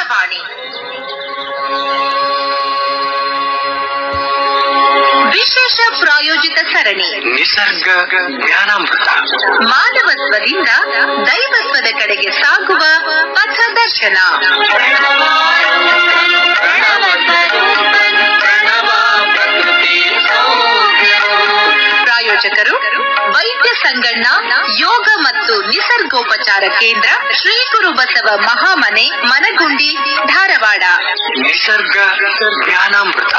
ಜ್ಞಾನವಾಣಿ. ವಿಶೇಷ ಪ್ರಾಯೋಜಿತ ಸರಣಿ ನಿಸರ್ಗ ಜ್ಞಾನಾಮೃತ. ಮಾನವತ್ವದಿಂದ ದೈವತ್ವದ ಕಡೆಗೆ ಸಾಗುವ ಪಥದರ್ಶನ. ಪ್ರಾಯೋಜಕರು ವೈದ್ಯ ಸಂಗಣ್ಣ ಯೋಗ ಮತ್ತು ನಿಸರ್ಗೋಪಚಾರ ಕೇಂದ್ರ, ಶ್ರೀ ಗುರು ಬಸವ ಮಹಾಮನೆ, ಮನಗುಂಡಿ, ಧಾರವಾಡ. ನಿಸರ್ಗ ಜ್ಞಾನಾಮೃತ.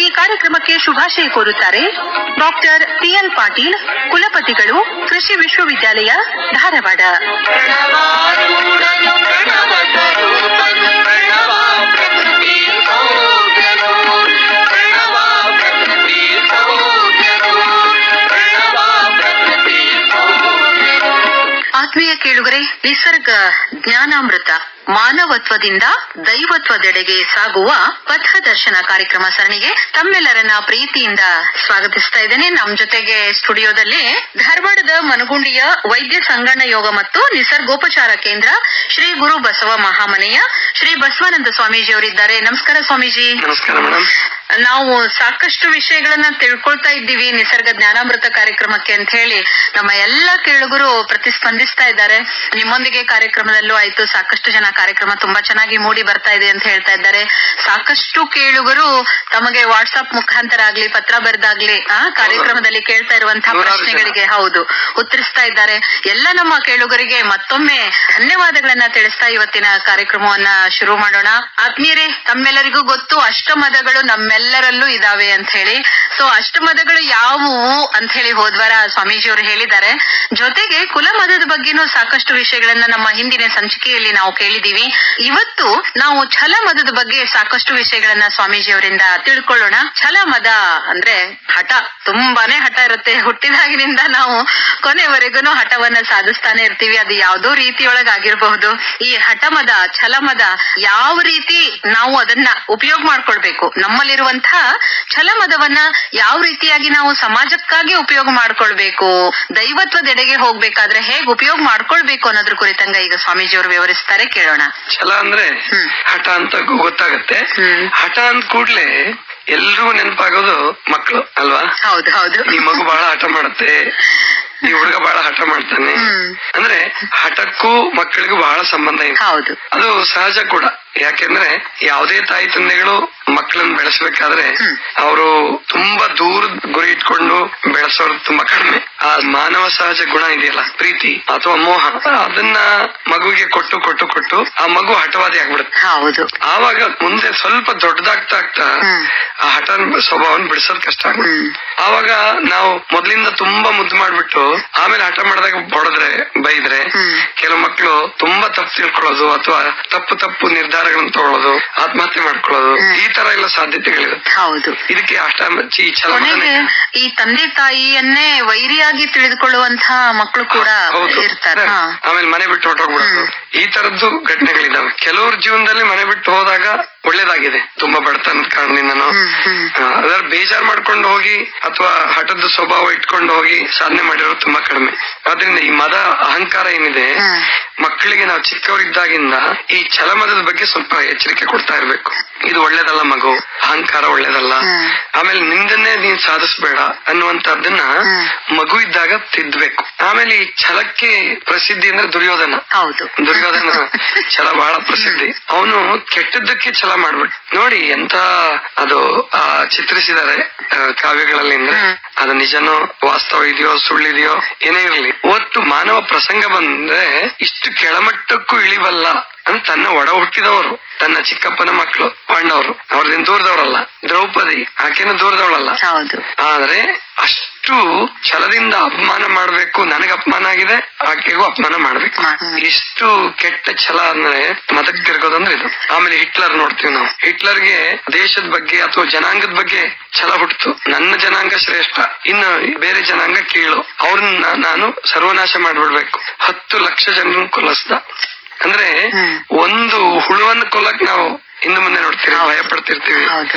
ಈ ಕಾರ್ಯಕ್ರಮಕ್ಕೆ ಶುಭಾಶಯ ಕೋರುತ್ತಾರೆ ಡಾಕ್ಟರ್ PL ಪಾಟೀಲ್, ಕುಲಪತಿಗಳು, ಕೃಷಿ ವಿಶ್ವವಿದ್ಯಾಲಯ, ಧಾರವಾಡ. ಆತ್ಮೀಯ ಕೇಳುಗರೆ, ನಿಸರ್ಗ ಜ್ಞಾನಾಮೃತ ಮಾನವತ್ವದಿಂದ ದೈವತ್ವದೆಡೆಗೆ ಸಾಗುವ ಪಥದರ್ಶನ ಕಾರ್ಯಕ್ರಮ ಸರಣಿಗೆ ತಮ್ಮೆಲ್ಲರನ್ನ ಪ್ರೀತಿಯಿಂದ ಸ್ವಾಗತಿಸ್ತಾ ಇದ್ದೇನೆ. ನಮ್ ಜೊತೆಗೆ ಸ್ಟುಡಿಯೋದಲ್ಲಿ ಧಾರವಾಡದ ಮನಗುಂಡಿಯ ವೈದ್ಯ ಸಂಗಣ್ಣ ಯೋಗ ಮತ್ತು ನಿಸರ್ಗೋಪಚಾರ ಕೇಂದ್ರ, ಶ್ರೀ ಗುರು ಬಸವ ಮಹಾಮನೆಯ ಶ್ರೀ ಬಸವಾನಂದ ಸ್ವಾಮೀಜಿ ಅವರಿದ್ದಾರೆ. ನಮಸ್ಕಾರ ಸ್ವಾಮೀಜಿ. ನಮಸ್ಕಾರ ಮೇಡಮ್. ನಾವು ಸಾಕಷ್ಟು ವಿಷಯಗಳನ್ನ ತಿಳ್ಕೊಳ್ತಾ ಇದ್ದೀವಿ ನಿಸರ್ಗ ಜ್ಞಾನಾಮೃತ ಕಾರ್ಯಕ್ರಮಕ್ಕೆ ಅಂತ ಹೇಳಿ ನಮ್ಮ ಎಲ್ಲಾ ಕೇಳುಗರು ಪ್ರತಿಸ್ಪಂದಿಸ್ತಾ ಇದ್ದಾರೆ. ನಿಮ್ಮೊಂದಿಗೆ ಕಾರ್ಯಕ್ರಮದಲ್ಲೂ ಆಯ್ತು, ಸಾಕಷ್ಟು ಜನ ಕಾರ್ಯಕ್ರಮ ತುಂಬಾ ಚೆನ್ನಾಗಿ ಮೂಡಿ ಬರ್ತಾ ಇದೆ ಅಂತ ಹೇಳ್ತಾ ಇದ್ದಾರೆ. ಸಾಕಷ್ಟು ಕೇಳುಗರು ತಮಗೆ ವಾಟ್ಸ್ಆಪ್ ಮುಖಾಂತರ ಆಗ್ಲಿ, ಪತ್ರ ಬರೆದಾಗ್ಲಿ ಕಾರ್ಯಕ್ರಮದಲ್ಲಿ ಕೇಳ್ತಾ ಇರುವಂತಹ ಪ್ರಶ್ನೆಗಳಿಗೆ ಹೌದು ಉತ್ತರಿಸ್ತಾ ಇದ್ದಾರೆ. ಎಲ್ಲ ನಮ್ಮ ಕೇಳುಗರಿಗೆ ಮತ್ತೊಮ್ಮೆ ಧನ್ಯವಾದಗಳನ್ನ ತಿಳಿಸ್ತಾ ಇವತ್ತಿನ ಕಾರ್ಯಕ್ರಮವನ್ನ ಶುರು ಮಾಡೋಣ. ಆತ್ಮೀಯರೇ, ತಮ್ಮೆಲ್ಲರಿಗೂ ಗೊತ್ತು ಅಷ್ಟಮದಗಳು ನಮ್ಮೆಲ್ಲರಲ್ಲೂ ಇದಾವೆ ಅಂತ ಹೇಳಿ. ಸೊ ಅಷ್ಟಮದಗಳು ಯಾವುವು ಅಂತ ಹೇಳಿ ಹೋದ್ವಾರ ಸ್ವಾಮೀಜಿ ಅವರು ಹೇಳಿದ್ದಾರೆ. ಜೊತೆಗೆ ಕುಲಮದದ ಬಗ್ಗೆನೂ ಸಾಕಷ್ಟು ವಿಷಯಗಳನ್ನ ನಮ್ಮ ಹಿಂದಿನ ಸಂಚಿಕೆಯಲ್ಲಿ ನಾವು ಕೇಳಿದೀವಿ. ಇವತ್ತು ನಾವು ಛಲಮದದ ಬಗ್ಗೆ ಸಾಕಷ್ಟು ವಿಷಯಗಳನ್ನ ಸ್ವಾಮೀಜಿ ಅವರಿಂದ ತಿಳ್ಕೊಳ್ಳೋಣ. ಛಲಮದ ಅಂದ್ರೆ ಹಠ, ತುಂಬಾನೇ ಹಠ ಇರುತ್ತೆ. ಹುಟ್ಟಿದಾಗಿನಿಂದ ನಾವು ಕೊನೆವರೆಗೂ ಹಠವನ್ನ ಸಾಧಿಸ್ತಾನೆ ಇರ್ತೀವಿ. ಅದು ಯಾವುದೋ ರೀತಿಯೊಳಗಾಗಿರ್ಬಹುದು. ಈ ಹಠಮದ, ಛಲಮದ ಯಾವ ರೀತಿ ನಾವು ಅದನ್ನ ಉಪಯೋಗ ಮಾಡ್ಕೊಳ್ಬೇಕು, ನಮ್ಮಲ್ಲಿರುವಂತಹ ಛಲಮದವನ್ನ ಯಾವ ರೀತಿಯಾಗಿ ನಾವು ಸಮಾಜಕ್ಕಾಗಿ ಉಪಯೋಗ ಮಾಡ್ಕೊಳ್ಬೇಕು, ದೈವತ್ವದೆಡೆಗೆ ಹೋಗ್ಬೇಕಾದ್ರೆ ಹೇಗ್ ಉಪಯೋಗ ಮಾಡ್ಕೊಳ್ಬೇಕು ಅನ್ನೋದ್ರ ಕುರಿತಂಗ ಈಗ ಸ್ವಾಮೀಜಿ ಅವರು ವಿವರಿಸ್ತಾರೆ, ಕೇಳೋಣ. ಛಲ ಅಂದ್ರೆ ಹಠ ಅಂತ ಗೊತ್ತಾಗತ್ತೆ. ಹಠ ಅಂದ ಕೂಡ್ಲೆ ಎಲ್ರಿಗೂ ನೆನಪಾಗೋದು ಮಕ್ಕಳು ಅಲ್ವಾ? ಹೌದು ಹೌದು. ಈ ಮಗು ಬಹಳ ಹಠ ಮಾಡುತ್ತೆ, ಈ ಹುಡುಗ ಬಹಳ ಹಠ ಮಾಡ್ತಾನೆ. ಅಂದ್ರೆ ಹಠಕ್ಕೂ ಮಕ್ಕಳಿಗೂ ಬಹಳ ಸಂಬಂಧ ಇದೆ. ಹೌದು, ಅದು ಸಹಜ ಕೂಡ. ಯಾಕೆಂದ್ರೆ ಯಾವುದೇ ತಾಯಿ ತಂದೆಗಳು ಮಕ್ಕಳನ್ನ ಬೆಳೆಸಬೇಕಾದ್ರೆ ಅವರು ತುಂಬಾ ದೂರದ ಗುರಿ ಇಟ್ಕೊಂಡು ಬೆಳೆಸೋರು ತುಂಬಾ ಕಡಿಮೆ. ಆ ಮಾನವ ಸಹಜ ಗುಣ ಇದೆಯಲ್ಲ, ಪ್ರೀತಿ ಅಥವಾ ಮೋಹ, ಅದನ್ನ ಮಗುವಿಗೆ ಕೊಟ್ಟು ಕೊಟ್ಟು ಕೊಟ್ಟು ಆ ಮಗು ಹಠವಾದಿ ಆಗ್ಬಿಡುತ್ತೆ. ಹೌದು. ಆವಾಗ ಮುಂದೆ ಸ್ವಲ್ಪ ದೊಡ್ಡದಾಗ್ತಾ ಆಗ್ತಾ ಆ ಹಠ ಸ್ವಭಾವವನ್ನು ಬಿಡಿಸೋದ್ ಕಷ್ಟ ಆಗುತ್ತೆ. ಆವಾಗ ನಾವು ಮೊದ್ಲಿಂದ ತುಂಬಾ ಮುದ್ದು ಮಾಡ್ಬಿಟ್ಟು ಆಮೇಲೆ ಹಠ ಮಾಡಿದಾಗ ಹೊಡೆದ್ರೆ, ಬೈದ್ರೆ, ಕೆಲವು ಮಕ್ಕಳು ತುಂಬಾ ತಪ್ಪು ತಿಳ್ಕೊಳ್ಳೋದು ಅಥವಾ ತಪ್ಪು ತಪ್ಪು ನಿರ್ಧಾರಗಳನ್ನು ತಗೊಳ್ಳೋದು, ಆತ್ಮಹತ್ಯೆ ಮಾಡ್ಕೊಳ್ಳೋದು, ಈ ತರ ಎಲ್ಲ ಸಾಧ್ಯತೆಗಳಿರುತ್ತೆ. ಹೌದು. ಇದಕ್ಕೆ ಹಠ ಈ ತಂದೆ ತಾಯಿಯನ್ನೇ ವೈರಿಯಾಗಿ ತಿಳಿದುಕೊಳ್ಳುವಂತಹ ಮಕ್ಕಳು ಕೂಡ ಇರ್ತಾರೆ. ಆಮೇಲೆ ಮನೆ ಬಿಟ್ಟು ಹೊರಟೋಗ್ಬಿಡೋದು, ಈ ತರದ್ದು ಘಟನೆಗಳಿದಾವೆ. ಕೆಲವ್ರ ಜೀವನದಲ್ಲಿ ಮನೆ ಬಿಟ್ಟು ಹೋದಾಗ ಒಳ್ಳೇದಾಗಿದೆ, ತುಂಬಾ ಬಡತನದ ಕಾರಣದಿಂದನೋ ಅದರ ಬೇಜಾರ್ ಮಾಡ್ಕೊಂಡು ಹೋಗಿ ಅಥವಾ ಹಠದ ಸ್ವಭಾವ ಇಟ್ಕೊಂಡು ಹೋಗಿ ಸಾಧನೆ ಮಾಡಿರೋರು ತುಂಬಾ ಕಡಿಮೆ. ಆದ್ರಿಂದ ಈ ಮದ, ಅಹಂಕಾರ ಏನಿದೆ, ಮಕ್ಕಳಿಗೆ ನಾವು ಚಿಕ್ಕವರಿದ್ದಾಗಿಂದ ಈ ಛಲಮದದ ಬಗ್ಗೆ ಸ್ವಲ್ಪ ಎಚ್ಚರಿಕೆ ಕೊಡ್ತಾ ಇರ್ಬೇಕು. ಇದು ಒಳ್ಳೇದಲ್ಲ ಮಗು, ಅಹಂಕಾರ ಒಳ್ಳೇದಲ್ಲ, ಆಮೇಲೆ ನಿಂದನ್ನೇ ನೀನ್ ಸಾಧಿಸ್ಬೇಡ ಅನ್ನುವಂತದ್ದನ್ನ ಮಗು ಇದ್ದಾಗ ತಿದ್ದಬೇಕು. ಆಮೇಲೆ ಈ ಛಲಕ್ಕೆ ಪ್ರಸಿದ್ಧಿ ಅಂದ್ರೆ ದುರ್ಯೋಧನ. ಹೌದು, ದುರ್ಯೋಧನ ಛಲ ಬಹಳ ಪ್ರಸಿದ್ಧಿ. ಅವನು ಕೆಟ್ಟದ್ದಕ್ಕೆ ಛಲ ಮಾಡ್ಬಿಟ್ಟು ನೋಡಿ ಎಂತ ಅದು ಚಿತ್ರಿಸಿದ್ದಾರೆ ಕಾವ್ಯಗಳಲ್ಲಿ. ಅಂದ್ರೆ ಅದು ನಿಜನೋ ವಾಸ್ತವ ಇದೆಯೋ ಸುಳ್ಳಿದೆಯೋ ಏನೇ ಇರಲಿ, ಒಟ್ಟು ಮಾನವ ಪ್ರಸಂಗ ಬಂದ್ರೆ ಇಷ್ಟು ಕೆಳಮಟ್ಟಕ್ಕೂ ಇಳಿವಲ್ಲ ಅಂತ ತನ್ನ ಒಡ ಹುಟ್ಟಿದವರು, ತನ್ನ ಚಿಕ್ಕಪ್ಪನ ಮಕ್ಕಳು ಪಾಂಡವರು, ಅವ್ರದೇನು ದೂರದವರಲ್ಲ. ದ್ರೌಪದಿ ಆಕೆನ ದೂರದವಳಲ್ಲ. ಆದ್ರೆ ಅಷ್ಟು ಛಲದಿಂದ ಅಪಮಾನ ಮಾಡ್ಬೇಕು, ನನಗೆ ಅಪಮಾನ ಆಗಿದೆ ಆಕೆಗೂ ಅಪಮಾನ ಮಾಡ್ಬೇಕು, ಎಷ್ಟು ಕೆಟ್ಟ ಛಲ ಅಂದ್ರೆ ಮದಕ್ ತಿರ್ಗೋದಂದ್ರೆ ಇದು. ಆಮೇಲೆ ಹಿಟ್ಲರ್ ನೋಡ್ತೀವಿ ನಾವು. ಹಿಟ್ಲರ್ಗೆ ದೇಶದ ಬಗ್ಗೆ ಅಥವಾ ಜನಾಂಗದ ಬಗ್ಗೆ ಛಲ ಹುಟ್ಟಿತು. ನನ್ನ ಜನಾಂಗ ಶ್ರೇಷ್ಠ, ಇನ್ನು ಬೇರೆ ಜನಾಂಗ ಕೀಳು, ಅವ್ರನ್ನ ನಾನು ಸರ್ವನಾಶ ಮಾಡ್ಬಿಡ್ಬೇಕು. 10 ಲಕ್ಷ ಜನರನ್ನು ಕೊಲ್ಲಿಸ್ದ. ಅಂದ್ರೆ ಒಂದು ಹುಳುವನ್ನು ಕೊಲ್ಲಕ್ ನಾವು ಇನ್ನು ಮುಂದೆ ನೋಡ್ತೀರಿ, ಭಯ ಪಡ್ತಿರ್ತೀವಿ.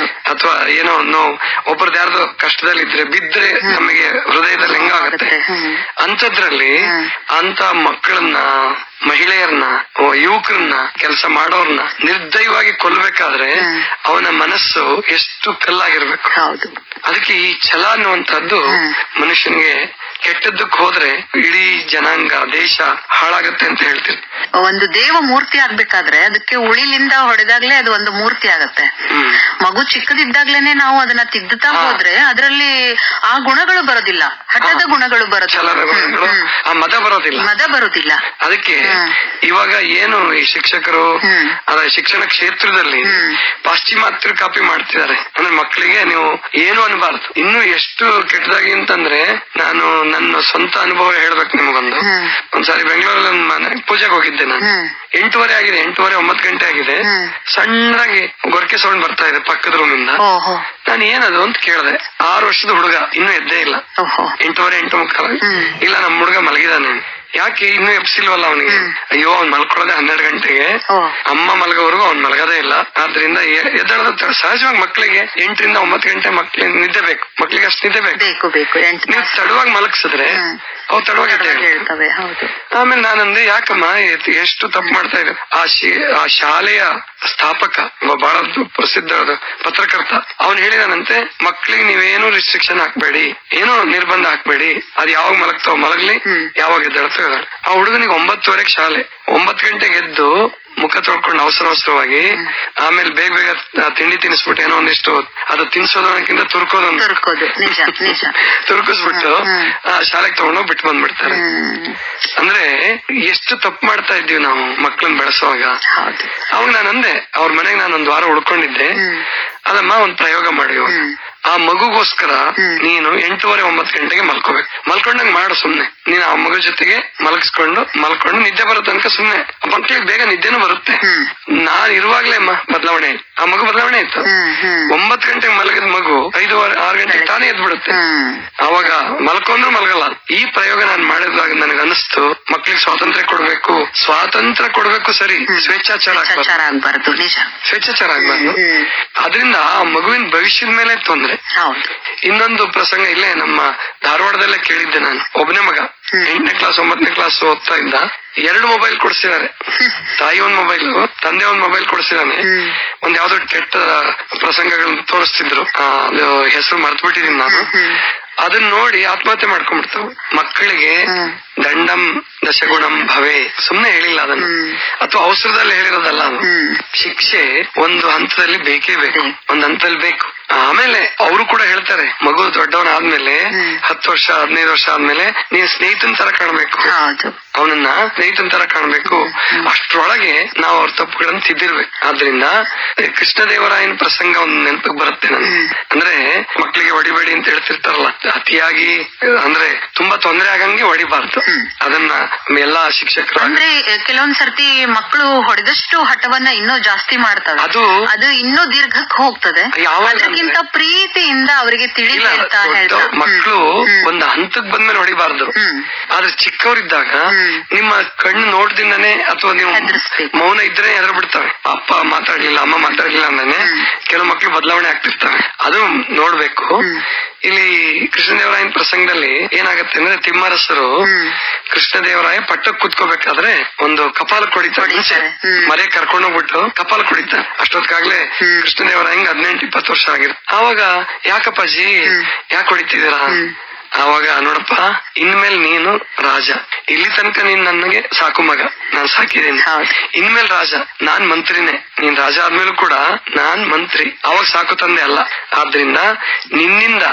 ಅಥವಾ ಏನೋ ನೋವು, ಒಬ್ಬರದ್ದು ಯಾರ್ದೋ ಕಷ್ಟದಲ್ಲಿದ್ರೆ ಬಿದ್ರೆ ನಮಗೆ ಹೃದಯದಲ್ಲಿ ಹೆಂಗಾಗತ್ತೆ. ಅಂಥದ್ರಲ್ಲಿ ಅಂತ ಮಕ್ಕಳನ್ನ, ಮಹಿಳೆಯರನ್ನ, ಯುವಕರನ್ನ, ಕೆಲಸ ಮಾಡೋರ್ನ ನಿರ್ದಯವಾಗಿ ಕೊಲ್ಬೇಕಾದ್ರೆ ಅವನ ಮನಸ್ಸು ಎಷ್ಟು ಕಲ್ಲಾಗಿರ್ಬೇಕು. ಅದಕ್ಕೆ ಈ ಛಲ ಅನ್ನುವಂಥದ್ದು ಮನುಷ್ಯನಿಗೆ ಕೆಟ್ಟದ್ದಕ್ಕೆ ಹೋದ್ರೆ ಇಡೀ ಜನಾಂಗ, ದೇಶ ಹಾಳಾಗತ್ತೆ ಅಂತ ಹೇಳ್ತೀರಿ. ಒಂದು ದೇವ ಮೂರ್ತಿ ಆಗ್ಬೇಕಾದ್ರೆ ಅದಕ್ಕೆ ಉಳಿಲಿಂದ ಹೊಡೆದಾಗ್ಲೇ ಅದು ಒಂದು ಮೂರ್ತಿ ಆಗತ್ತೆ. ಮಗು ಚಿಕ್ಕದಿದ್ದಾಗ್ಲೇನೆ ನಾವು ಅದನ್ನ ತಿದ್ದುತ್ತಾ ಹೋದ್ರೆ ಅದರಲ್ಲಿ ಆ ಗುಣಗಳು ಬರೋದಿಲ್ಲ, ಹಠದ ಗುಣಗಳು ಗುಣಗಳು, ಆ ಮದ ಬರೋದಿಲ್ಲ. ಅದಕ್ಕೆ ಇವಾಗ ಏನು ಈ ಶಿಕ್ಷಕರು ಶಿಕ್ಷಣ ಕ್ಷೇತ್ರದಲ್ಲಿ ಪಾಶ್ಚಿಮಾತ್ಯ ಕಾಪಿ ಮಾಡ್ತಿದ್ದಾರೆ. ಅಂದ್ರೆ ಮಕ್ಕಳಿಗೆ ನೀವು ಏನು ಅನ್ಬಾರ್ದು. ಇನ್ನು ಎಷ್ಟು ಕೆಟ್ಟದಾಗಿ ಅಂತಂದ್ರೆ, ನಾನು ನನ್ನ ಸ್ವಂತ ಅನುಭವ ಹೇಳ್ಬೇಕು ನಿಮಗೊಂದು. ಒಂದ್ಸಾರಿ ಬೆಂಗಳೂರಲ್ಲಿ ಒಂದು ಮನೆ ಪೂಜೆಗೆ ಹೋಗಿದ್ದೆ ನಾನು. 8:30 ಆಗಿದೆ, 8:30, 9 ಗಂಟೆ ಆಗಿದೆ. ಸಣ್ಣದಾಗಿ ಗೊರಕೆ ಸೌಂಡ್ ಬರ್ತಾ ಇದೆ ಪಕ್ಕದ ರೂಮಿಂದ. ನಾನು ಏನದು ಅಂತ ಕೇಳಿದೆ. 6 ವರ್ಷದ ಹುಡುಗ, ಇನ್ನೂ ಎದ್ದೇ ಇಲ್ಲ. 8:30, 8:45. ಇಲ್ಲ, ನಮ್ಮ ಹುಡುಗ ಮಲಗಿದಾನೆ. ಯಾಕೆ ಇನ್ನೂ ಎಪ್ಸಿಲ್ವಲ್ಲ ಅವನಿಗೆ? ಅಯ್ಯೋ, ಅವ್ನ್ ಮಲ್ಕೊಳ್ಳೋದೆ 12 ಗಂಟೆಗೆ, ಅಮ್ಮ ಮಲಗೋವರೆಗೂ ಅವ್ನ್ ಮಲಗದೇ ಇಲ್ಲ. ಆದ್ರಿಂದ ಎದ್ದೇಳದ ಸಹಜವಾಗಿ ಮಕ್ಕಳಿಗೆ 8 ರಿಂದ 9 ಗಂಟೆ ಮಕ್ಳಿಗೆ ನಿದ್ದೆ ಬೇಕು. ಮಕ್ಳಿಗೆ ಅಷ್ಟು ನಿದ್ದೆ ಬೇಕು. ನೀವು ತಡವಾಗಿ ಮಲಗಿಸಿದ್ರೆ ಅವು ತಡವಾಗಿ ಹೇಳ್ತವೆ. ಆಮೇಲೆ ನಾನಂದೆ, ಯಾಕಮ್ಮ ಎಷ್ಟು ತಪ್ಪು ಮಾಡ್ತಾ ಇದ್ರು. ಆ ಶಾಲೆಯ ಸ್ಥಾಪಕ, ಬಹಳ ಪ್ರಸಿದ್ಧ ಪತ್ರಕರ್ತ, ಅವನು ಹೇಳಿದಾನಂತೆ, ಮಕ್ಳಿಗೆ ನೀವೇನು ರಿಸ್ಟ್ರಿಕ್ಷನ್ ಹಾಕ್ಬೇಡಿ, ಏನೋ ನಿರ್ಬಂಧ ಹಾಕ್ಬೇಡಿ, ಅದ್ ಯಾವಾಗ ಮಲಗ್ತಾವ ಮಲಗ್ಲಿ, ಯಾವಾಗ ಎದ್ದೇಳ್ತಾವ. ಆ ಹುಡುಗನಿಗೆ 9:30 ಶಾಲೆ. 9 ಗಂಟೆಗೆ ಎದ್ದು ಮುಖ ತೊಳ್ಕೊಂಡು ಅವಸರವಾಗಿ, ಆಮೇಲೆ ಬೇಗ ತಿಂಡಿ ತಿನ್ನಿಸ್ಬಿಟ್ಟು ಏನೋ ಒಂದಿಷ್ಟು ಅದು ತಿನ್ಸೋದಕ್ಕಿಂತ ತುರ್ಕಿಸ್ಬಿಟ್ಟು ಶಾಲೆಗೆ ತಗೊಂಡೋಗಿ ಬಿಟ್ಟು ಬಂದ್ಬಿಡ್ತಾರೆ. ಅಂದ್ರೆ ಎಷ್ಟು ತಪ್ಪು ಮಾಡ್ತಾ ಇದ್ದೀವಿ ನಾವು ಮಕ್ಳನ್ನ ಬೆಳೆಸುವಾಗ. ಅವಾಗ ನಾನಂದೆ, ಅವ್ರ ಮನೆಗೆ ನಾನು 1 ವಾರ ಉಳ್ಕೊಂಡಿದ್ದೆ. ಅದಮ್ಮ ಒಂದ್ ಪ್ರಯೋಗ ಮಾಡಿ, ಆ ಮಗುಗೋಸ್ಕರ ನೀನು 8:30, 9 ಗಂಟೆಗೆ ಮಲ್ಕೋಬೇಕು. ಮಲ್ಕೊಂಡಂಗ್ ಮಾಡು ಸುಮ್ನೆ. ನೀನ್ ಆ ಮಗು ಜೊತೆಗೆ ಮಲ್ಕೊಂಡು ನಿದ್ದೆ ಬರೋ ತನಕ ಸುಮ್ನೆ. ಮಕ್ಳಿಗೆ ಬೇಗ ನಿದ್ದೆನೂ ಬರುತ್ತೆ. ನಾನ್ ಇರುವಾಗ್ಲೇ ಬದಲಾವಣೆ ಆಯ್ತು, ಆ ಮಗು ಬದಲಾವಣೆ ಆಯ್ತು. 9 ಗಂಟೆಗೆ ಮಲಗಿದ ಮಗು 5:30, 6 ಗಂಟೆಗೆ ತಾನೇ ಎದ್ ಬಿಡುತ್ತೆ. ಅವಾಗ ಮಲ್ಕೊಂಡ್ರು ಮಲಗಲ್ಲ. ಈ ಪ್ರಯೋಗ ನಾನ್ ಮಾಡಿದಾಗ ನನಗೆ ಅನಿಸ್ತು, ಮಕ್ಳಿಗೆ ಸ್ವಾತಂತ್ರ್ಯ ಕೊಡ್ಬೇಕು ಸರಿ, ಸ್ವೇಚ್ಛಾಚಾರ ಆಗ್ಬಾರ್ದು. ಸ್ವೇಚ್ಛಾಚಾರ ಆಗ್ಬಾರ್ದು. ಅದರಿಂದ ಆ ಮಗುವಿನ ಭವಿಷ್ಯದ ಮೇಲೆ ತೊಂದ್ರೆ. ಇನ್ನೊಂದು ಪ್ರಸಂಗ ಇಲ್ಲೇ ನಮ್ಮ ಧಾರವಾಡದಲ್ಲೇ ಕೇಳಿದ್ದೆ ನಾನು. ಒಬ್ಬನೇ ಮಗ 8ನೇ ಕ್ಲಾಸ್ 9ನೇ ಕ್ಲಾಸ್ ಓದ್ತಾ ಇದ್ದ. 2 ಮೊಬೈಲ್ ಕೊಡ್ಸಿದಾರೆ. ತಾಯಿ ಒಂದ್ ಮೊಬೈಲ್, ತಂದೆ ಒಂದ್ ಮೊಬೈಲ್ ಕೊಡ್ಸಿದಾನೆ. ಒಂದ್ ಯಾವ್ದೋ ಕೆಟ್ಟ ಪ್ರಸಂಗಗಳನ್ನ ತೋರಿಸ್ತಿದ್ರು, ಅದು ಹೆಸರು ಮರ್ತು ಬಿಟ್ಟಿದೀನಿ ನಾನು. ಅದನ್ನ ನೋಡಿ ಆತ್ಮಹತ್ಯೆ ಮಾಡ್ಕೊಂಡ್ಬಿಡ್ತಾವ. ಮಕ್ಕಳಿಗೆ ದಂಡಂ ದಶಗುಣಂ ಭವೆ, ಸುಮ್ನೆ ಹೇಳಿಲ್ಲ ಅದನ್ನು, ಅಥವಾ ಅವಸರದಲ್ಲಿ ಹೇಳಿರೋದಲ್ಲ. ಅದು ಶಿಕ್ಷೆ ಒಂದು ಹಂತದಲ್ಲಿ ಬೇಕೇ ಬೇಕು, ಒಂದ್ ಹಂತದಲ್ಲಿ ಬೇಕು. ಆಮೇಲೆ ಅವರು ಕೂಡ ಹೇಳ್ತಾರೆ, ಮಗು ದೊಡ್ಡವನಾದ್ಮೇಲೆ 10 ವರ್ಷ 15 ವರ್ಷ ಆದ್ಮೇಲೆ ನೀನ್ ಸ್ನೇಹಿತನ ತರ ಕಾಣ್ಬೇಕು, ಅವನನ್ನ ಸ್ನೇಹಿತನ ತರ ಕಾಣ್ಬೇಕು. ಅಷ್ಟ್ರೊಳಗೆ ನಾವು ಅವ್ರ ತಪ್ಪುಗಳನ್ನ ತಿದ್ದಿರ್ಬೇಕು. ಆದ್ರಿಂದ ಕೃಷ್ಣದೇವರಾಯನ ಪ್ರಸಂಗ ಒಂದ್ ನೆನಪಿಗೆ ಬರುತ್ತೆ ನನಗೆ. ಅಂದ್ರೆ ಮಕ್ಳಿಗೆ ಹೊಡಿಬೇಡಿ ಅಂತ ಹೇಳ್ತಿರ್ತಾರಲ್ಲ, ಅತಿಯಾಗಿ ಅಂದ್ರೆ ತುಂಬಾ ತೊಂದರೆ ಆಗಂಗೆ ಹೊಡಿಬಾರ್ದು. ಅದನ್ನ ಎಲ್ಲಾ ಶಿಕ್ಷಕರು, ಅಂದ್ರೆ ಕೆಲವೊಂದ್ ಸರ್ತಿ ಮಕ್ಕಳು ಹೊಡೆದಷ್ಟು ಹಠವನ್ನ ಇನ್ನೂ ಜಾಸ್ತಿ ಮಾಡ್ತವೆ. ಅದು ಇನ್ನೂ ದೀರ್ಘಕ್ಕೆ ಹೋಗ್ತದೆ. ಅದಕ್ಕಿಂತ ಪ್ರೀತಿಯಿಂದ ಅವರಿಗೆ ತಿಳಿ ಹೇಳ್ತಾ ಮಕ್ಕಳು ಒಂದು ಹಂತಕ್ಕೆ ಬಂದ್ಮೇಲೆ ಹೊಡಿಬಾರ್ದು. ಆದ್ರೆ ಚಿಕ್ಕವರಿದ್ದಾಗ ನಿಮ್ಮ ಕಣ್ಣು ನೋಡ್ದಿಂದಾನೆ, ಅಥವಾ ನೀವು ಮೌನ ಇದ್ರೆ ಎದುರು ಬಿಡ್ತವೆ. ಅಪ್ಪ ಮಾತಾಡ್ಲಿಲ್ಲ, ಅಮ್ಮ ಮಾತಾಡ್ಲಿಲ್ಲ ಅಂದಾನೆ ಕೆಲವು ಮಕ್ಳು ಬದಲಾವಣೆ ಆಗ್ತಿರ್ತವೆ. ಅದು ನೋಡ್ಬೇಕು. ಇಲ್ಲಿ ಕೃಷ್ಣದೇವರಾಯನ ಪ್ರಸಂಗದಲ್ಲಿ ಏನಾಗತ್ತೆ ಅಂದ್ರೆ, ತಿಮ್ಮರಸರು ಕೃಷ್ಣದೇವರಾಯ ಪಟ್ಟಕ್ಕೆ ಕುತ್ಕೋಬೇಕಾದ್ರೆ ಒಂದು ಕಪಾಲ ಹೊಡಿತಾರೆ. ಮರೆ ಕರ್ಕೊಂಡೋಗ್ಬಿಟ್ಟು ಕಪಾಲ ಹೊಡಿತಾರೆ. ಅಷ್ಟೊತ್ತಿಗಾಗ್ಲೇ ಕೃಷ್ಣದೇವರಾಯಂಗ್ 18-20 ವರ್ಷ ಆಗಿರುತ್ತೆ. ಆವಾಗ ಯಾಕಪ್ಪಾಜಿ ಯಾಕೆ ಹೊಡಿತಿದ್ದೀರಾ? ಆವಾಗ, ನೋಡಪ್ಪ, ಇನ್ಮೇಲೆ ನೀನು ರಾಜ, ಇಲ್ಲಿ ತನಕ ನೀನ್ ನನಗೆ ಸಾಕು ಮಗ, ನಾನ್ ಸಾಕಿದ್ದೀನಿ. ಇನ್ಮೇಲೆ ರಾಜ, ನಾನ್ ಮಂತ್ರಿನೇ. ನೀನ್ ರಾಜ ಆದ್ಮೇಲೂ ಕೂಡ ನಾನ್ ಮಂತ್ರಿ. ಅವಾಗ ಸಾಕು ತಂದೆ ಅಲ್ಲ. ಆದ್ರಿಂದ ನಿನ್ನಿಂದ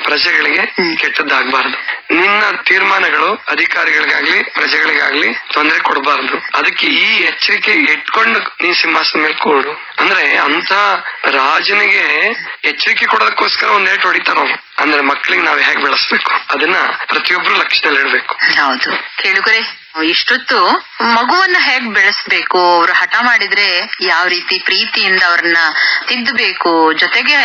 ಪ್ರಜೆಗಳಿಗೆ ಕೆಟ್ಟದ್ದಾಗಬಾರದು. ನಿನ್ನ ತೀರ್ಮಾನಗಳು ಅಧಿಕಾರಿಗಳಿಗಾಗ್ಲಿ ಪ್ರಜೆಗಳಿಗಾಗ್ಲಿ ತೊಂದರೆ ಕೊಡಬಾರದು. ಅದಕ್ಕೆ ಈ ಎಚ್ಚರಿಕೆ ಇಟ್ಕೊಂಡು ನೀನ್ ಸಿಂಹಾಸನ ಮೇಲೆ ಕೂಡು. ಅಂದ್ರೆ ಅಂತ ರಾಜನಿಗೆ ಎಚ್ಚರಿಕೆ ಕೊಡೋದಕ್ಕೋಸ್ಕರ ಒಂದೇಟು ಹೊಡಿತಾರ ಅವ್ರು. ಅಂದ್ರೆ ಮಕ್ಕಳಿಗೆ ನಾವ್ ಹೇಗ್ ಬೆಳೆಸ್ಬೇಕು ಅದನ್ನ ಪ್ರತಿಯೊಬ್ರು ಲಕ್ಷ್ಯದಲ್ಲಿ ಇಡ್ಬೇಕು. ಹೌದು ಕೇಳುಗರೆ, ಇಷ್ಟೊತ್ತು ಮಗುವನ್ನ ಹೇಗ್ ಬೆಳೆಸ್ಬೇಕು, ಅವ್ರು ಹಠ ಮಾಡಿದ್ರೆ ಯಾವ ರೀತಿ ಪ್ರೀತಿಯಿಂದ ಅವ್ರನ್ನ ತಿದ್ದಬೇಕು, ಜೊತೆಗೆ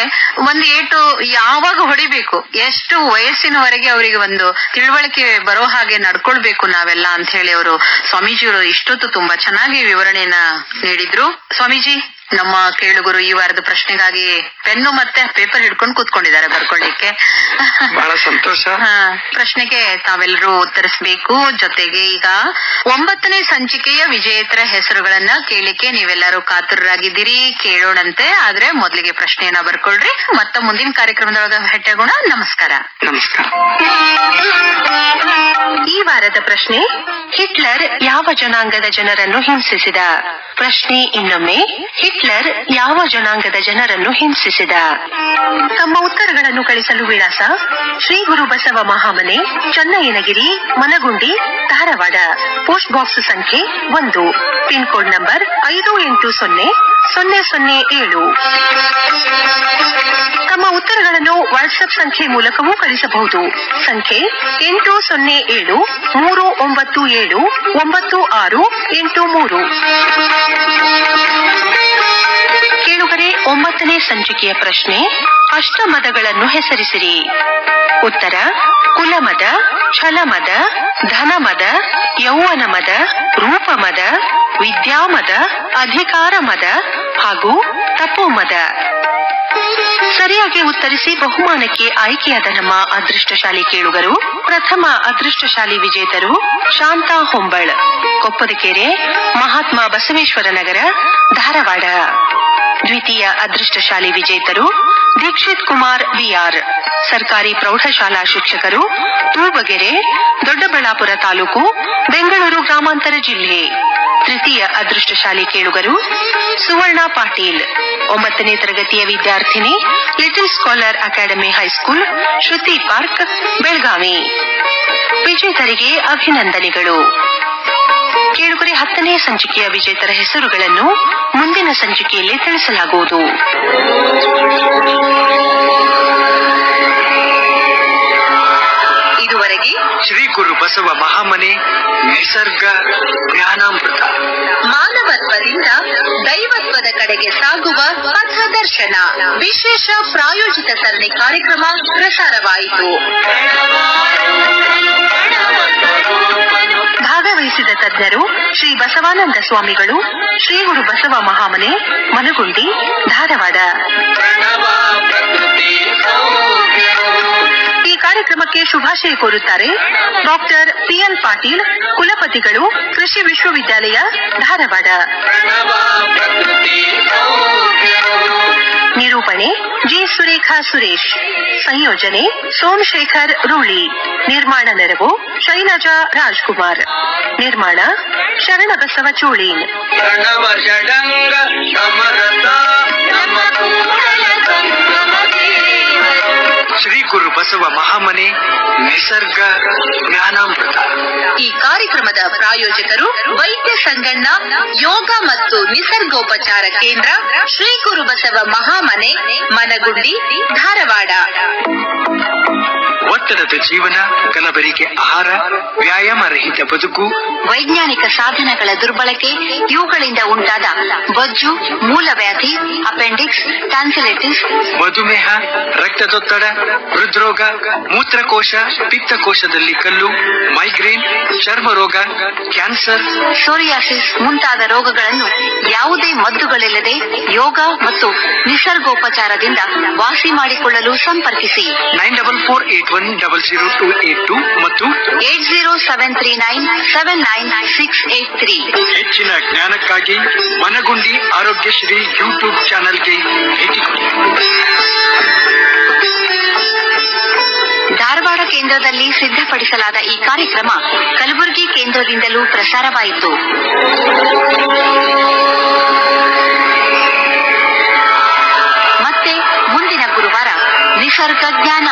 ಒಂದು ಏಟು ಯಾವಾಗ ಹೊಡಿಬೇಕು, ಎಷ್ಟು ವಯಸ್ಸಿನವರೆಗೆ ಅವರಿಗೆ ಒಂದು ತಿಳುವಳಿಕೆ ಬರೋ ಹಾಗೆ ನಡ್ಕೊಳ್ಬೇಕು ನಾವೆಲ್ಲ ಅಂತ ಹೇಳಿ ಅವರು ಸ್ವಾಮೀಜಿಯವರು ಇಷ್ಟೊತ್ತು ತುಂಬಾ ಚೆನ್ನಾಗಿ ವಿವರಣೆಯನ್ನ ನೀಡಿದ್ರು. ಸ್ವಾಮೀಜಿ ನಮ್ಮ ಕೇಳುಗರು ಈ ವಾರದ ಪ್ರಶ್ನೆಗಾಗಿ ಪೆನ್ನು ಮತ್ತೆ ಪೇಪರ್ ಹಿಡ್ಕೊಂಡು ಕೂತ್ಕೊಂಡಿದ್ದಾರೆ ಬರ್ಕೊಳ್ಳಿಕ್ಕೆ. ಬಹಳ ಸಂತೋಷ. ಪ್ರಶ್ನೆಗೆ ತಾವೆಲ್ಲರೂ ಉತ್ತರಿಸಬೇಕು. ಜೊತೆಗೆ ಈಗ 9ನೇ ಸಂಚಿಕೆಯ ವಿಜೇತರ ಹೆಸರುಗಳನ್ನ ಕೇಳಿಕ್ಕೆ ನೀವೆಲ್ಲರೂ ಕಾತುರರಾಗಿದ್ದೀರಿ. ಕೇಳೋಣಂತೆ. ಆದ್ರೆ ಮೊದಲಿಗೆ ಪ್ರಶ್ನೆಯನ್ನ ಬರ್ಕೊಳ್ರಿ. ಮತ್ತೆ ಮುಂದಿನ ಕಾರ್ಯಕ್ರಮದೊಳಗ ಭೇಟಿಯಾಗೋಣ. ನಮಸ್ಕಾರ. ನಮಸ್ಕಾರ. ಈ ವಾರದ ಪ್ರಶ್ನೆ, ಹಿಟ್ಲರ್ ಯಾವ ಜನಾಂಗದ ಜನರನ್ನು ಹಿಂಸಿಸಿದ? ಪ್ರಶ್ನೆ ಇನ್ನೊಮ್ಮೆ, ಹಿಟ್ಲರ್ ಯಾವ ಜನಾಂಗದ ಜನರನ್ನು ಹಿಂಸಿಸಿದ? ತಮ್ಮ ಉತ್ತರಗಳನ್ನು ಕಳಿಸಲು ವಿಳಾಸ: ಶ್ರೀ ಗುರು ಬಸವ ಮಹಾಮನೆ, ಚನ್ನಯ್ಯನಗಿರಿ, ಮನಗುಂಡಿ, ಧಾರವಾಡ. ಪೋಸ್ಟ್ ಬಾಕ್ಸ್ ಸಂಖ್ಯೆ 1, ಪಿನ್ ಕೋಡ್ ನಂಬರ್ 580007. ತಮ್ಮ ಉತ್ತರಗಳನ್ನು ವಾಟ್ಸ್ಆಪ್ ಸಂಖ್ಯೆ ಮೂಲಕವೂ ಕಳಿಸಬಹುದು. ಸಂಖ್ಯೆ 807-397-9683. ಕೇಳುಗರೆ, 9ನೇ ಸಂಚಿಕೆಯ ಪ್ರಶ್ನೆ, ಅಷ್ಟಮದಗಳನ್ನು ಹೆಸರಿಸಿರಿ. ಉತ್ತರ: ಕುಲಮದ, ಛಲಮದ, ಧನಮದ, ಯೌವನಮದ, ರೂಪಮದ, ವಿದ್ಯಾಮದ, ಅಧಿಕಾರಮದ ಹಾಗೂ ತಪೋಮದ. ಸರಿಯಾಗಿ ಉತ್ತರಿಸಿ ಬಹುಮಾನಕ್ಕೆ ಆಯ್ಕೆಯಾದ ನಮ್ಮ ಅದೃಷ್ಟಶಾಲಿ ಕೇಳುಗರು: ಪ್ರಥಮ ಅದೃಷ್ಟಶಾಲಿ ವಿಜೇತರು ಶಾಂತಾ ಹೊಂಬಳ್, ಕೊಪ್ಪದಕೆರೆ, ಮಹಾತ್ಮ ಬಸವೇಶ್ವರ ನಗರ, ಧಾರವಾಡ. ದ್ವಿತೀಯ ಅದೃಷ್ಟಶಾಲಿ ವಿಜೇತರು ದೀಕ್ಷಿತ್ ಕುಮಾರ್ ಬಿಆರ್, ಸರ್ಕಾರಿ ಪ್ರೌಢಶಾಲಾ ಶಿಕ್ಷಕರು, ತೂಬಗೆರೆ, ದೊಡ್ಡಬಳ್ಳಾಪುರ ತಾಲೂಕು, ಬೆಂಗಳೂರು ಗ್ರಾಮಾಂತರ ಜಿಲ್ಲೆ. ತೃತೀಯ ಅದೃಷ್ಟಶಾಲಿ ಕೇಳುಗರು ಸುವರ್ಣ ಪಾಟೀಲ್, 9ನೇ ತರಗತಿಯ ವಿದ್ಯಾರ್ಥಿನಿ, ಲಿಟಲ್ ಸ್ಕಾಲರ್ ಅಕಾಡೆಮಿ ಹೈಸ್ಕೂಲ್, ಶ್ರುತಿ ಪಾರ್ಕ್, ಬೆಳಗಾವಿ. ವಿಜೇತರಿಗೆ ಅಭಿನಂದನೆಗಳು. ಕೇಳುಗರೆ, 10ನೇ ಸಂಚಿಕೆಯ ವಿಜೇತರ ಹೆಸರುಗಳನ್ನು ಮುಂದಿನ ಸಂಚಿಕೆಯಲ್ಲಿ ತಿಳಿಸಲಾಗುವುದು. ಇದುವರೆಗೆ ಶ್ರೀ ಗುರು ಬಸವ ಮಹಾಮನೆ ನಿಸರ್ಗ ಜ್ಞಾನಾಮೃತ, ಮಾನವತ್ವದಿಂದ ದೈವತ್ವದ ಕಡೆಗೆ ಸಾಗುವ ಪಥದರ್ಶನ ವಿಶೇಷ ಪ್ರಾಯೋಜಿತ ಸರಣಿ ಕಾರ್ಯಕ್ರಮ ಪ್ರಸಾರವಾಯಿತು. ಭಾಗವಹಿಸಿದ ತಜ್ಞರು ಶ್ರೀ ಬಸವಾನಂದ ಸ್ವಾಮಿಗಳು, ಶ್ರೀ ಗುರು ಬಸವ ಮಹಾಮನೆ, ಮನಗುಂಡಿ, ಧಾರವಾಡ. ಈ ಕಾರ್ಯಕ್ರಮಕ್ಕೆ ಶುಭಾಶಯ ಕೋರುತ್ತಾರೆ ಡಾಕ್ಟರ್ ಪಿಎಲ್ ಪಾಟೀಲ್, ಕುಲಪತಿಗಳು, ಕೃಷಿ ವಿಶ್ವವಿದ್ಯಾಲಯ, ಧಾರವಾಡ. ನಿರೂಪಣೆ ಜಿ ಸುರೇಖಾ ಸುರೇಶ್. ಸಂಯೋಜನೆ ಸೋಮಶೇಖರ್ ರೂಳಿ. ನಿರ್ಮಾಣ ನೆರವು ಶೈಲಜಾ ರಾಜ್ಕುಮಾರ್. ನಿರ್ಮಾಣ ಶರಣಬಸವ ಚೋಳೀನ್. ಶ್ರೀ ಗುರು ಬಸವ ಮಹಾಮನೆ ನಿಸರ್ಗ ಜ್ಞಾನಾಮೃತ. ಈ ಕಾರ್ಯಕ್ರಮದ ಪ್ರಾಯೋಜಕರು ವೈದ್ಯ ಸಂಗಣ್ಣ ಯೋಗ ಮತ್ತು ನಿಸರ್ಗೋಪಚಾರ ಕೇಂದ್ರ, ಶ್ರೀ ಗುರು ಬಸವ ಮಹಾಮನೆ, ಮನಗುಂಡಿ, ಧಾರವಾಡ. ಒತ್ತಡದ ಜೀವನ, ಕಲಬೆರಕೆ ಆಹಾರ, ವ್ಯಾಯಾಮ ರಹಿತ ಬದುಕು, ವೈಜ್ಞಾನಿಕ ಸಾಧನಗಳ ದುರ್ಬಳಕೆ, ಇವುಗಳಿಂದ ಉಂಟಾದ ಬೊಜ್ಜು, ಮೂಲವ್ಯಾಧಿ, ಅಪೆಂಡಿಕ್ಸ್, ಟ್ಯಾನ್ಸಿಲೈಟಿಸ್, ಮಧುಮೇಹ, ರಕ್ತದೊತ್ತಡ, ಹೃದ್ರೋಗ, ಮೂತ್ರಕೋಶ, ಪಿತ್ತಕೋಶದಲ್ಲಿ ಕಲ್ಲು, ಮೈಗ್ರೇನ್, ಚರ್ಮ ರೋಗ, ಕ್ಯಾನ್ಸರ್, ಸೋರಿಯಾಸಿಸ್ ಮುಂತಾದ ರೋಗಗಳನ್ನು ಯಾವುದೇ ಮದ್ದುಗಳಿಲ್ಲದೆ ಯೋಗ ಮತ್ತು ನಿಸರ್ಗೋಪಚಾರದಿಂದ ವಾಸಿ ಮಾಡಿಕೊಳ್ಳಲು ಸಂಪರ್ಕಿಸಿ. 9448100282 ಮತ್ತು 8073979683. ಹೆಚ್ಚಿನ ಜ್ಞಾನಕ್ಕಾಗಿ ಮನಗುಂಡಿ ಆರೋಗ್ಯಶ್ರೀ ಯೂಟ್ಯೂಬ್ ಚಾನೆಲ್ಗೆ ಭೇಟಿ ಕೊಡಿ. ಧಾರವಾಡ ಕೇಂದ್ರದಲ್ಲಿ ಸಿದ್ಧಪಡಿಸಲಾದ ಈ ಕಾರ್ಯಕ್ರಮ ಕಲಬುರಗಿ ಕೇಂದ್ರದಿಂದಲೂ ಪ್ರಸಾರವಾಯಿತು. ಮತ್ತೆ ಮುಂದಿನ ಗುರುವಾರ ನಿಸರ್ಗ ಜ್ಞಾನ